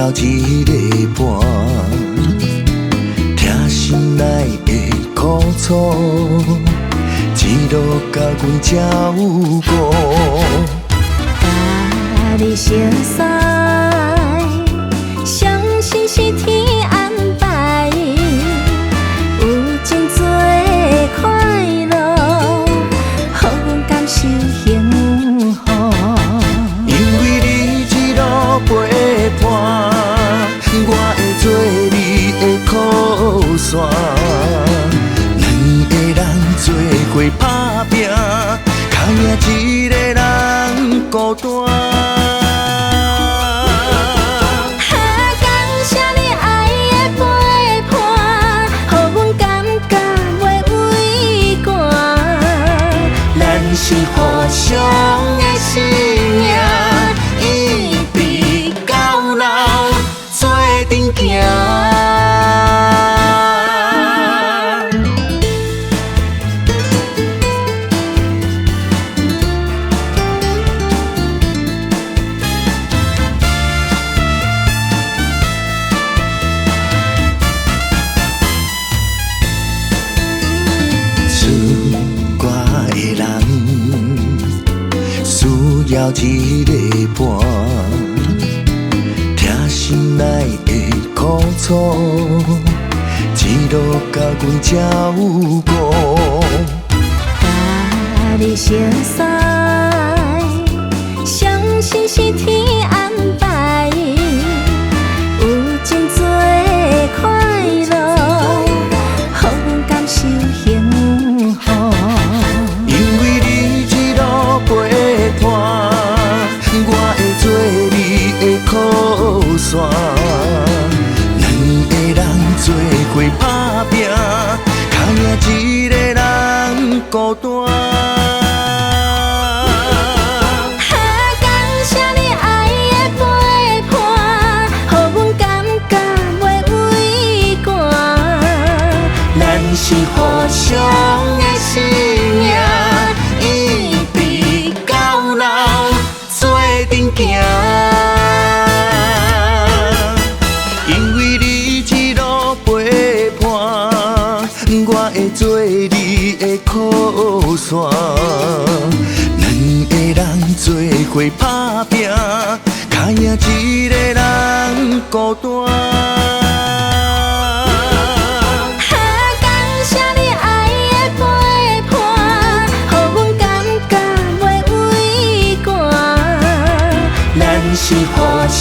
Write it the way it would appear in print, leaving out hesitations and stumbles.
了一个伴，听心内的苦楚，一路甲阮才有果。甲你熟悉，相信是天安排，有真多快乐，予阮感受幸福。因为你一路陪伴，我会做你的靠山。两个人做伙打拼，卡赢一个人孤单。感谢你爱的陪伴，予阮感觉袂畏寒。咱是互相的生命，一直到老，做阵行。歌的人需要一个伴，听心内的苦楚，一路甲阮才有果。甲你熟悉，相信是天安排，有真多快乐，予阮感受幸福。因为你一路陪伴，我会做你的靠山。两个人做伙打拼，卡赢一个人孤单。感谢你爱的陪伴，予阮感觉袂畏寒。咱是互相的生命，一直到老，做阵行。因为你一路陪伴，我会做你的靠山。两个人做伙打拼，卡赢一个人孤单。感谢你爱的陪伴，予阮感觉袂畏寒。咱是互相